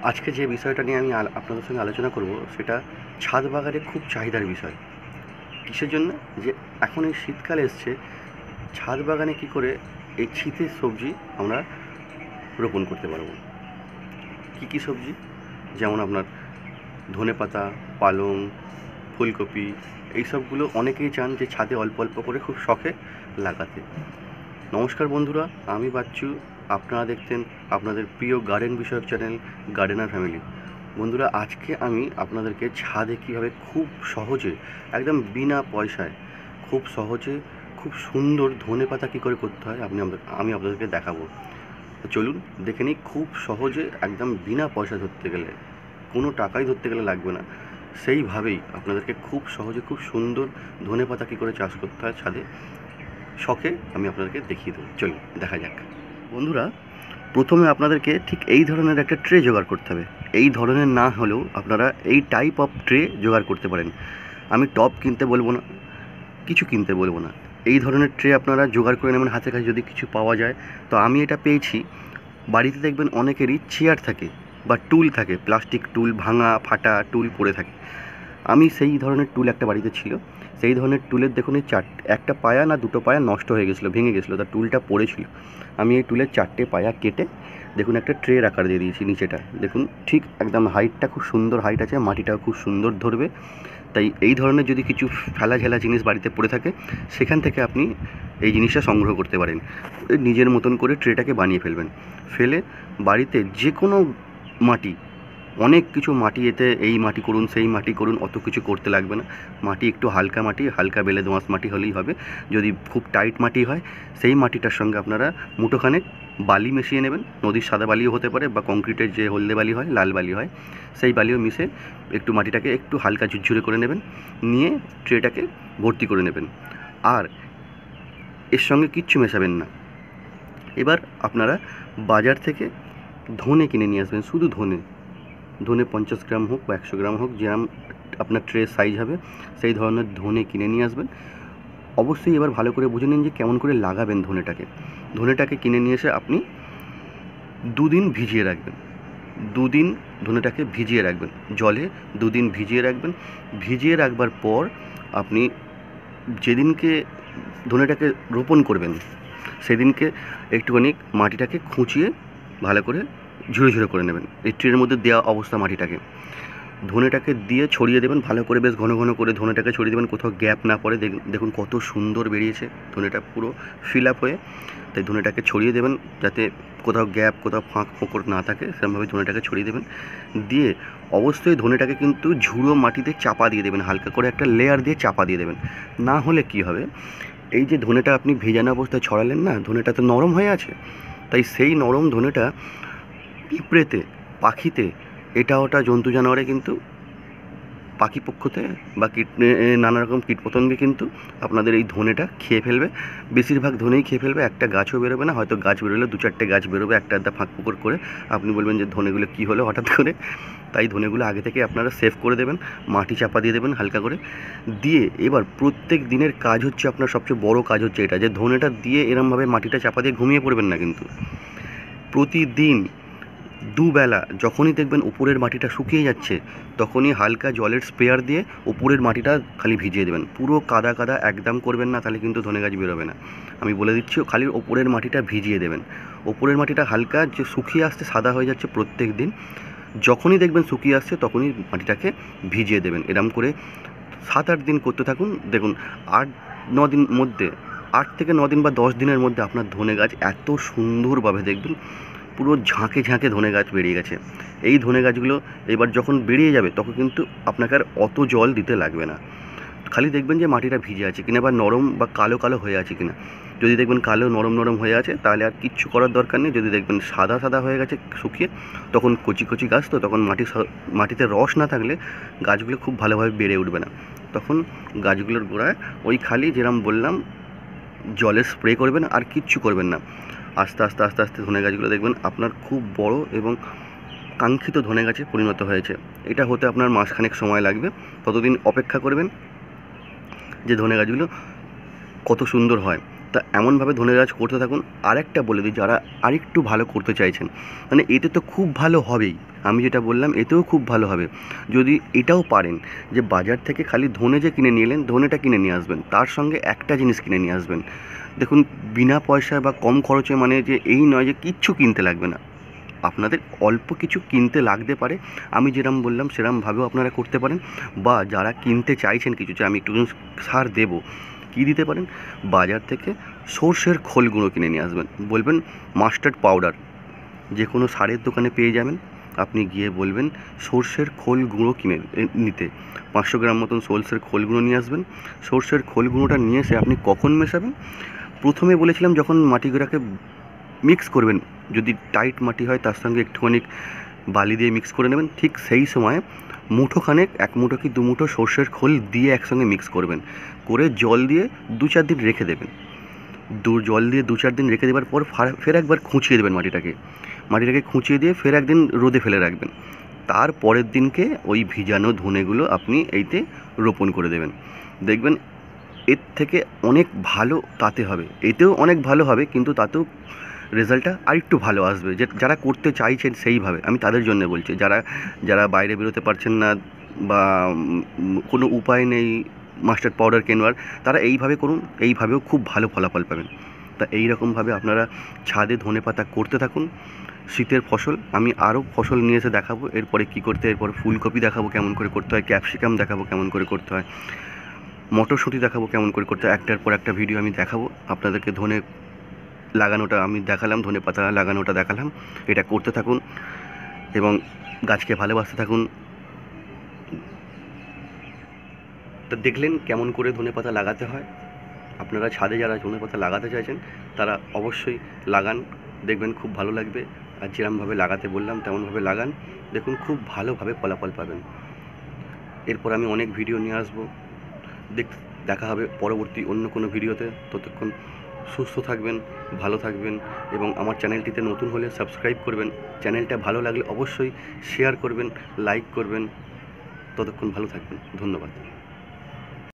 আজকে যে বিষয়টা নিয়ে আমি আপনাদের সঙ্গে আলোচনা করব সেটা ছাদ বাগানে খুব চাহিদার বিষয়। কিসের জন্য? যে এখন এই শীতকাল এসছে, ছাদ বাগানে কি করে এই শীতের সবজি আমরা রোপণ করতে পারবো। কি সবজি? যেমন আপনার ধনেপাতা, পালং, ফুলকপি, এই সবগুলো অনেকেই চান যে ছাদে অল্প অল্প করে খুব শখে লাগাতে। নমস্কার বন্ধুরা, আমি বাচ্চু। আপনারা দেখতেন আপনাদের প্রিয় গার্ডেন বিষয়ক চ্যানেল গার্ডেনার ফ্যামিলি। বন্ধুরা, আজকে আমি আপনাদেরকে ছাদে কীভাবে খুব সহজে, একদম বিনা পয়সায়, খুব সহজে, খুব সুন্দর ধনেপাতা কী করে করতে হয় আমি আপনাদেরকে দেখাবো। চলুন দেখে নিই। খুব সহজে, একদম বিনা পয়সা ধরতে গেলে, কোনো টাকাই ধরতে গেলে লাগবে না, সেইভাবেই আপনাদেরকে খুব সহজে খুব সুন্দর ধনেপাতা কী করে চাষ করতে হয় ছাদে শখে আমি আপনাদেরকে দেখিয়ে দেবো। চলুন দেখা যাক। বন্ধুরা, প্রথমে আপনাদেরকে ঠিক এই ধরনের একটা ট্রে জোগাড় করতে হবে। এই ধরনের না হলেও আপনারা এই টাইপ অফ ট্রে জোগাড় করতে পারেন। আমি টপ কিনতে বলবো না, কিছু কিনতে বলবো না। এই ধরনের ট্রে আপনারা জোগাড় করে নেবেন হাতের কাছে, যদি কিছু পাওয়া যায়। তো আমি এটা পেয়েছি। বাড়িতে দেখবেন অনেকেরই চেয়ার থাকে বা টুল থাকে, প্লাস্টিক টুল, ভাঙা ফাটা টুল পড়ে থাকে। আমি সেই ধরনের টুল একটা বাড়িতে ছিল। সেই ধরনের টুলের দেখুন এই একটা পায়া না দুটো পায়া নষ্ট হয়ে গেছিলো, ভেঙে গেছিলো, তার টুলটা পড়েছিল। আমি এই টুলের 4টে পায়া কেটে দেখুন একটা ট্রের আকার দিয়ে দিয়েছি। নিচেটা দেখুন ঠিক একদম হাইটটা খুব সুন্দর হাইট আছে, মাটিটাও খুব সুন্দর ধরবে। তাই এই ধরনের যদি কিছু ফেলা জিনিস বাড়িতে পড়ে থাকে, সেখান থেকে আপনি এই জিনিসটা সংগ্রহ করতে পারেন। নিজের মতন করে ট্রেটাকে বানিয়ে ফেলবেন। ফেলে বাড়িতে যে কোনো মাটি, অনেক কিছু মাটি, এতে এই মাটি করুন সেই মাটি করুন, অত কিছু করতে লাগবে না। মাটি একটু হালকা মাটি, হালকা বেলে দোআঁশ মাটি হলেই হবে। যদি খুব টাইট মাটি হয়, সেই মাটিটার সঙ্গে আপনারা মুঠোখানেক বালি মিশিয়ে নেবেন। নদীর সাদা বালিও হতে পারে, বা কংক্রিটের যে হলদে বালি হয়, লাল বালি হয়, সেই বালিও মিশে একটু মাটিটাকে একটু হালকা ঝুরঝুরে করে নেবেন। নিয়ে ট্রেটাকে ভর্তি করে নেবেন, আর এর সঙ্গে কিচ্ছু মেশাবেন না। এবার আপনারা বাজার থেকে ধনে কিনে নিয়ে আসবেন, শুধু ধনে 50 গ্রাম হোক বা 100 গ্রাম হোক, যেরকম আপনার ট্রে সাইজ হবে সেই ধরনের ধনে কিনে নিয়ে আসবেন। অবশ্যই এবার ভালো করে বুঝে নিন যে কেমন করে লাগাবেন ধনেটাকে কিনে নিয়ে এসে আপনি 2 দিন ভিজিয়ে রাখবেন। 2 দিন ধনেটাকে ভিজিয়ে রাখবেন, জলে 2 দিন ভিজিয়ে রাখবেন। ভিজিয়ে রাখবার পর আপনি যেদিনকে ধনেটাকে রোপণ করবেন, সেদিনকে একটুখানি মাটিটাকে খুঁচিয়ে ভালো করে ঝুড়ো ঝুড়ো করে নেবেন। এই ট্রের মধ্যে দেওয়া অবস্থা মাটিটাকে, ধনেটাকে দিয়ে ছড়িয়ে দেবেন ভালো করে, বেশ ঘন ঘন করে ধনেটাকে ছড়িয়ে দেবেন, কোথাও গ্যাপ না পড়ে। দেখুন কত সুন্দর বেরিয়েছে ধনেটা, পুরো ফিল আপ হয়ে। তাই ধনেটাকে ছড়িয়ে দেবেন যাতে কোথাও গ্যাপ, কোথাও ফাঁক ফোকর না থাকে, সেরকমভাবে ধনেটাকে ছড়িয়ে দেবেন। দিয়ে অবশ্যই ধনেটাকে কিন্তু ঝুড়ো মাটিতে চাপা দিয়ে দেবেন, হালকা করে একটা লেয়ার দিয়ে চাপা দিয়ে দেবেন। না হলে কি হবে, এই যে ধনেটা আপনি ভেজানো অবস্থায় ছড়ালেন না, ধনেটা তো নরম হয়ে আছে। তাই সেই নরম ধনেটা পিঁপড়েতে, পাখিতে, এটা ওটা জন্তু জানোয়ারে কিন্তু, পাখি পক্ষতে বা নানা রকম কীটপতঙ্গে কিন্তু আপনাদের এই ধনেটা খেয়ে ফেলবে। বেশিরভাগ ধনেই খেয়ে ফেলবে, একটা গাছও বেরোবে না। হয়তো গাছ বেরোলে 2-4টে গাছ বেরোবে, একটা আধটা ফাঁক পুকুর করে। আপনি বলবেন যে ধনেগুলো কী হলো হঠাৎ করে। তাই ধনেগুলো আগে থেকে আপনারা সেভ করে দেবেন, মাটি চাপা দিয়ে দেবেন হালকা করে। দিয়ে এবার প্রত্যেক দিনের কাজ হচ্ছে, আপনার সবচেয়ে বড় কাজ হচ্ছে এটা, যে ধনেটা দিয়ে এরমভাবে মাটিটা চাপা দিয়ে ঘুমিয়ে পড়বেন না কিন্তু। প্রতিদিন দুবেলা যখনই দেখবেন উপরের মাটিটা শুকিয়ে যাচ্ছে, তখনই হালকা জলের স্প্রেয়ার দিয়ে উপরের মাটিটা খালি ভিজিয়ে দেবেন। পুরো কাদা কাদা একদম করবেন না, তাহলে কিন্তু ধনে গাছ বেরোবে না। আমি বলে দিচ্ছি, খালি ওপরের মাটিটা ভিজিয়ে দেবেন। ওপরের মাটিটা হালকা যে শুকিয়ে আসছে, সাদা হয়ে যাচ্ছে প্রত্যেক দিন, যখনই দেখবেন শুকিয়ে আসছে তখনই মাটিটাকে ভিজিয়ে দেবেন। এরম করে 7-8 দিন করতে থাকুন। দেখুন 8-9 দিন মধ্যে, 8 থেকে 9 দিন বা 10 দিনের মধ্যে আপনার ধনে গাছ এত সুন্দরভাবে দেখবেন পুরো ঝাঁকে ঝাঁকে ধনে গাছ বেরিয়ে গেছে। এই ধনে গাছগুলো এবার যখন বেরিয়ে যাবে, তখন কিন্তু আপনাকে আর অত জল দিতে লাগবে না। খালি দেখবেন যে মাটিটা ভিজে আছে কিনা, বা নরম বা কালো কালো হয়ে আছে কিনা। যদি দেখবেন কালো নরম নরম হয়ে আছে, তাহলে আর কিচ্ছু করার দরকার নেই। যদি দেখবেন সাদা সাদা হয়ে গেছে শুকিয়ে, তখন কচি কচি গাছ, তো তখন মাটিতে রস না থাকলে গাছগুলো খুব ভালোভাবে বেড়ে উঠবে না। তখন গাছগুলোর গোড়ায় ওই খালি যেরকম বললাম জলের স্প্রে করবেন, আর কিচ্ছু করবেন না। আস্তে আস্তে আস্তে আস্তে ধনে গাছগুলো দেখবেন আপনার খুব বড় এবং কাঙ্ক্ষিত ধনে গাছে পরিণত হয়েছে। এটা হতে আপনার মাসখানেক সময় লাগবে। ততদিন অপেক্ষা করবেন যে ধনে গাছগুলো কত সুন্দর হয়। তা এমনভাবে ধনে গাছ করতে থাকুন। আরেকটা বলে দিই, যারা আরেকটু ভালো করতে চাইছেন, মানে এতে তো খুব ভালো হবেই, আমি যেটা বললাম এতেও খুব ভালো হবে। যদি এটাও পারেন যে বাজার থেকে খালি ধনে যে কিনে নিয়ে এলেন, ধনেটা কিনে নিয়ে আসবেন, তার সঙ্গে একটা জিনিস কিনে নিয়ে আসবেন। দেখুন, বিনা পয়সায় বা কম খরচে মানে যে এই নয় যে কিচ্ছু কিনতে লাগবে না, আপনাদের অল্প কিছু কিনতে লাগতে পারে। আমি যেরকম বললাম সেরকমভাবেও আপনারা করতে পারেন। বা যারা কিনতে চাইছেন কিছু, যে আমি একটু সার দেবো, কী দিতে পারেন, বাজার থেকে সর্ষের খোল গুঁড়ো কিনে নিয়ে আসবেন। বলবেন মাস্টার্ড পাউডার, যে কোনো সারের দোকানে পেয়ে যাবেন, আপনি গিয়ে বলবেন সর্ষের খোল গুঁড়ো কিনে নিতে। 500 গ্রাম মতন সর্ষের খোল গুঁড়ো নিয়ে আসবেন। সর্ষের খোল গুঁড়োটা নিয়ে এসে আপনি কখন মেশাবেন? প্রথমে বলেছিলাম যখন মাটিগুলোকে মিক্স করবেন, যদি টাইট মাটি হয় তার সঙ্গে একটুখানি বালি দিয়ে মিক্স করে নেবেন। ঠিক সেই সময় মুঠোখানেক, 1 মুঠো কি 2 মুঠো সর্ষের খোল দিয়ে একসঙ্গে মিক্স করবেন, করে জল দিয়ে 2-4 দিন রেখে দেবেন। জল দিয়ে 2-4 দিন রেখে দেওয়ার পর ফের একবার খুঁচিয়ে দেবেন মাটিটাকে খুঁচিয়ে দিয়ে ফের একদিন রোদে ফেলে রাখবেন। তার পরের দিনকে ওই ভিজানো ধনেগুলো আপনি এইতে রোপণ করে দেবেন। দেখবেন এর থেকে অনেক ভালো তাতে হবে, এতেও অনেক ভালো হবে, কিন্তু তাতেও রেজাল্টটা আরেকটু ভালো আসবে। যে যারা করতে চাইছেন সেইভাবে, আমি তাদের জন্য বলছি। যারা বাইরে বেরোতে পারছেন না বা কোনো উপায় নেই মাস্টার্ড পাউডার কেনার, তারা এইভাবে করুন, এইভাবেও খুব ভালো ফলাফল পাবেন। তা এই রকমভাবে আপনারা ছাদে ধনেপাতা করতে থাকুন। শীতের ফসল আমি আরও ফসল নিয়ে এসে দেখাবো এরপরে কী করতে হয়। এরপরে ফুলকপি দেখাবো কেমন করে করতে হয়, ক্যাপসিকাম দেখাবো কেমন করে করতে হয়, মটরশুঁটি দেখাবো কেমন করে করতে হয়। একটার পর একটা ভিডিও আমি দেখাবো আপনাদেরকে। ধনে লাগানোটা আমি দেখালাম, ধনে পাতা লাগানোটা দেখালাম। এটা করতে থাকুন এবং গাছকে ভালোবাসতে থাকুন। তো দেখলেন কেমন করে ধনেপাতা লাগাতে হয়। আপনারা ছাদে যারা ধনেপাতা লাগাতে চাইছেন তারা অবশ্যই লাগান, দেখবেন খুব ভালো লাগবে। আর যেরকমভাবে লাগাতে বললাম তেমনভাবে লাগান, দেখুন খুব ভালোভাবে ফলাফল পাবেন। এরপর আমি অনেক ভিডিও নিয়ে আসবো। দেখা হবে পরবর্তী অন্য কোনো ভিডিওতে। ততক্ষণ সুস্থ থাকবেন, ভালো থাকবেন এবং আমার চ্যানেলটিতে নতুন হলে সাবস্ক্রাইব করবেন। চ্যানেলটা ভালো লাগলে অবশ্যই শেয়ার করবেন, লাইক করবেন। ততক্ষণ ভালো থাকবেন। ধন্যবাদ।